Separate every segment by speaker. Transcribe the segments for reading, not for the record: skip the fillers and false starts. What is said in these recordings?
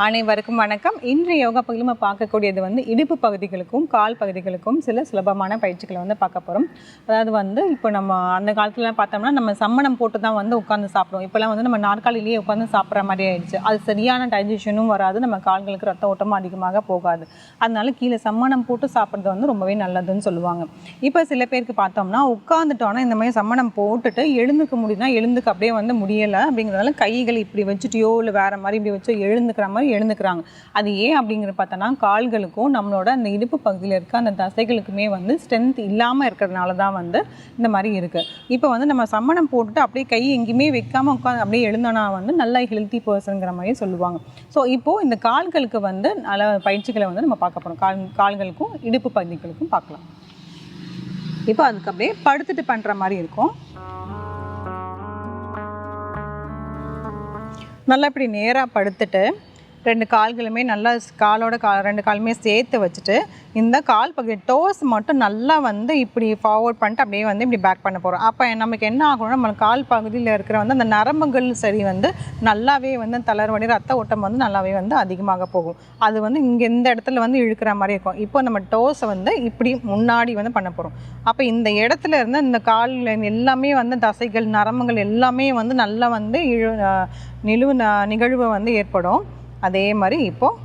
Speaker 1: அனைவருக்கும் வணக்கம். இன்று யோகா பகுதியில் நம்ம பார்க்கக்கூடியது இடுப்பு பகுதிகளுக்கும் கால் பகுதிகளுக்கும் சில சுலபமான பயிற்சிகளை பார்க்க போகிறோம். அதாவது இப்போ நம்ம அந்த காலத்துலலாம் பார்த்தோம்னா நம்ம சம்மணம் போட்டு தான் உட்காந்து சாப்பிடுவோம். இப்போலாம் நம்ம நாற்காலிலேயே உட்காந்து சாப்பிட்ற மாதிரி ஆயிடுச்சு. அது சரியான டைஜஷனும் வராது, நம்ம கால்களுக்கு ரத்த ஓட்டமும் அதிகமாக போகாது. அதனால கீழே சம்மணம் போட்டு சாப்பிட்றது ரொம்பவே நல்லதுன்னு சொல்லுவாங்க. இப்போ சில பேருக்கு பார்த்தோம்னா உட்காந்துட்டோன்னா இந்த மாதிரி சம்மணம் போட்டுட்டு எழுந்துக்க முடியும்னா எழுந்துக்க அப்படியே முடியலை அப்படிங்கிறதால கைகளை இப்படி வச்சுட்டியோ இல்லை வேறு மாதிரி இப்படி வச்சு எழுந்துக்கிற மாதிரி எழுந்துக்கிறாங்க. அது ஏன் அப்படிங்கிற பார்த்தோன்னா கால்களுக்கும் நம்மளோட அந்த இடுப்பு பகுதியில் இருக்க அந்த தசைகளுக்குமே ஸ்ட்ரென்த் இல்லாமல் இருக்கிறதுனால தான் இந்த மாதிரி இருக்குது. இப்போ நம்ம சம்மணம் போட்டுட்டு அப்படியே கை எங்கேயுமே வைக்காமல் உட்காந்து அப்படியே எழுந்தோன்னா நல்லா ஹெல்த்தி பர்சனுங்கிற மாதிரி சொல்லுவாங்க. ஸோ இப்போது இந்த கால்களுக்கு நல்ல பயிற்சிகளை நம்ம பார்க்க போகிறோம். கால்களுக்கும் இடுப்பு பகுதிகளுக்கும் பார்க்கலாம். இப்போ அதுக்கு அப்படியே படுத்துட்டு பண்ணுற மாதிரி இருக்கும். நல்லா இப்படி நேராக படுத்துட்டு ரெண்டு கால்களுமே நல்லா ரெண்டு காலுமே சேர்த்து வச்சுட்டு இந்த கால் பகுதி டோஸ் மட்டும் நல்லா இப்படி ஃபார்வர்ட் பண்ணிட்டு அப்படியே இப்படி பேக் பண்ண போகிறோம். அப்போ நமக்கு என்ன ஆகணும்னா நம்ம கால் பகுதியில் இருக்கிற அந்த நரம்புகள் சரி நல்லாவே தளர்வடி ரத்த ஓட்டம் நல்லாவே அதிகமாக போகும். அது இங்கே இந்த இடத்துல இழுக்கிற மாதிரி இருக்கும். இப்போ நம்ம டோஸை இப்படி முன்னாடி பண்ண போகிறோம். அப்போ இந்த இடத்துல இருந்து இந்த காலில் எல்லாமே தசைகள் நரம்புகள் எல்லாமே நல்லா நிகழ்வு ஏற்படும். அதே மாதிரி இப்போது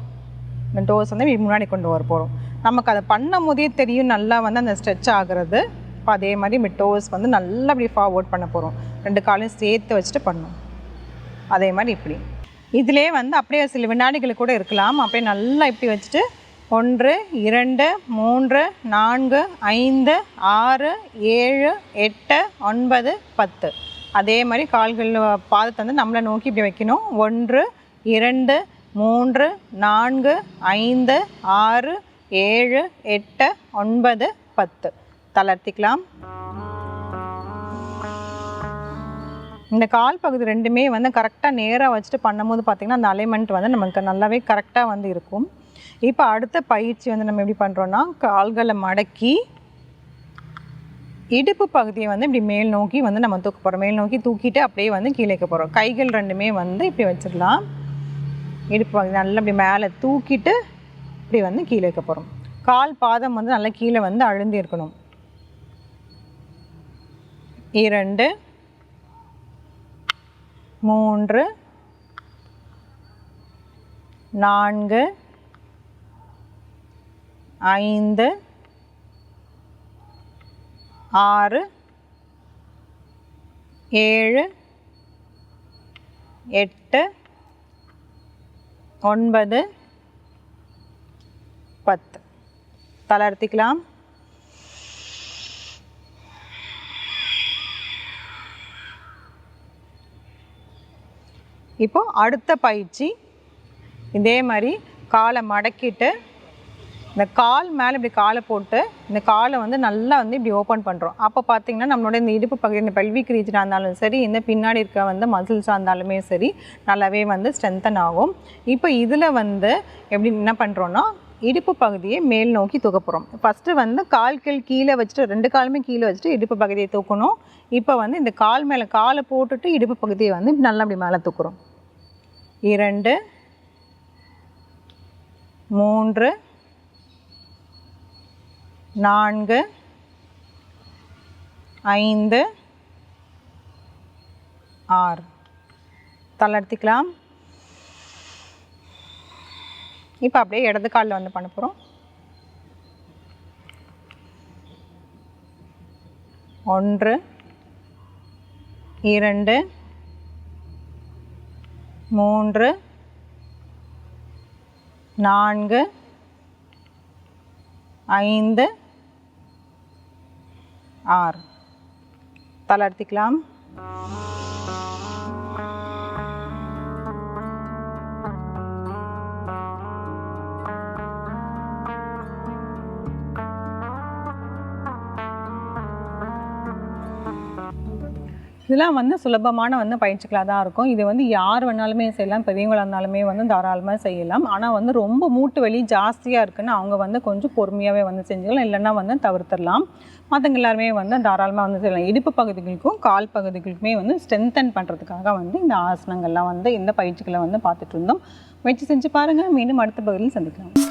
Speaker 1: இந்த டோஸ் முன்னாடி கொண்டு வர போகிறோம். நமக்கு அதை பண்ணும் போதே தெரியும் நல்லா அந்த ஸ்ட்ரெச் ஆகிறது. இப்போ அதே மாதிரி இப்படி டோஸ் நல்லா இப்படி ஃபார்வர்ட் பண்ண போகிறோம். ரெண்டு காலையும் சேர்த்து வச்சுட்டு பண்ணணும். அதே மாதிரி இப்படி இதிலே அப்படியே சில வினாடிகள் கூட இருக்கலாம். அப்படியே நல்லா இப்படி வச்சுட்டு 1 2 3 4 5 6 7 8 9 10 அதே மாதிரி கால்கள் பாதத்தை நம்மளை நோக்கி இப்படி வைக்கணும். 1 2 3 4 5 6 7 8 9 10 தளர்த்திக்கலாம். இந்த கால் பகுதி ரெண்டுமே கரெக்டாக நேராக வச்சுட்டு பண்ணும்போது பார்த்திங்கன்னா அந்த அலைன்மெண்ட் நமக்கு நல்லாவே கரெக்டாக இருக்கும். இப்போ அடுத்த பயிற்சி நம்ம எப்படி பண்ணுறோன்னா கால்களை மடக்கி இடுப்பு பகுதியை இப்படி மேல் நோக்கி நம்ம தூக்க போகிறோம். மேல் நோக்கி தூக்கிட்டு அப்படியே கீழே வைக்க போகிறோம். கைகள் ரெண்டுமே இப்படி வச்சிடலாம். இடுப்பு பகுதி நல்லா இப்படி மேலே தூக்கிட்டு இப்படி கீழே வைக்க போகிறோம். கால் பாதம் நல்லா கீழே அழுந்தி இருக்கணும். 2 3 4 5 6 7 8 9 10 தளர்த்திக்கலாம். இப்போ அடுத்த பயிற்சி இதே மாதிரி காலை மடக்கிட்டு இந்த கால் மேலே இப்படி காலை போட்டு இந்த காலை நல்லா இப்படி ஓப்பன் பண்ணுறோம். அப்போ பார்த்திங்கன்னா நம்மளோட இந்த இடுப்பு பகுதி இந்த பெல்விக் ரீஜனாக இருந்தாலும் சரி இந்த பின்னாடி இருக்க மசில்ஸாக இருந்தாலுமே சரி நல்லாவே ஸ்ட்ரென்தன் ஆகும். இப்போ இதில் எப்படி என்ன பண்ணுறோன்னா இடுப்பு பகுதியை மேல் நோக்கி தூக்க போகிறோம். ஃபஸ்ட்டு கால்கள் கீழே வச்சுட்டு ரெண்டு காலுமே கீழே வச்சுட்டு இடுப்பு பகுதியை தூக்கணும். இப்போ இந்த கால் மேலே காலை போட்டுட்டு இடுப்பு பகுதியை நல்லா அப்படி மேலே தூக்குறோம். 2 3 4 5 6 தளர்த்திக்கலாம். இப்போ அப்படியே இடது காலில் பண்ண போகிறோம். 1 2 3 4 5 6 தளர்த்திக்கலாம். இதெல்லாம் வந்து சுலபமான வந்து பயிற்சிகளாக தான் இருக்கும். இது வந்து யார் வேணாலுமே செய்யலாம், பெரியவங்களாக இருந்தாலுமே வந்து தாராளமாக செய்யலாம். ஆனால் வந்து ரொம்ப மூட்டு வலி ஜாஸ்தியாக இருக்குன்னு அவங்க வந்து கொஞ்சம் பொறுமையாகவே வந்து செஞ்சுக்கலாம், இல்லைன்னா வந்து தவிர்த்துடலாம். மற்றவங்க எல்லாருமே வந்து தாராளமாக வந்து செய்யலாம். இடுப்பு பகுதிகளுக்கும் கால் பகுதிகளுக்குமே வந்து ஸ்ட்ரென்தன் பண்ணுறதுக்காக வந்து இந்த ஆசனங்கள்லாம் வந்து இந்த பயிற்சிகளை வந்து பார்த்துட்டு இருந்தோம். முயற்சி செஞ்சு பாருங்கள். மீண்டும் அடுத்த பகுதியில் சந்திக்கலாம்.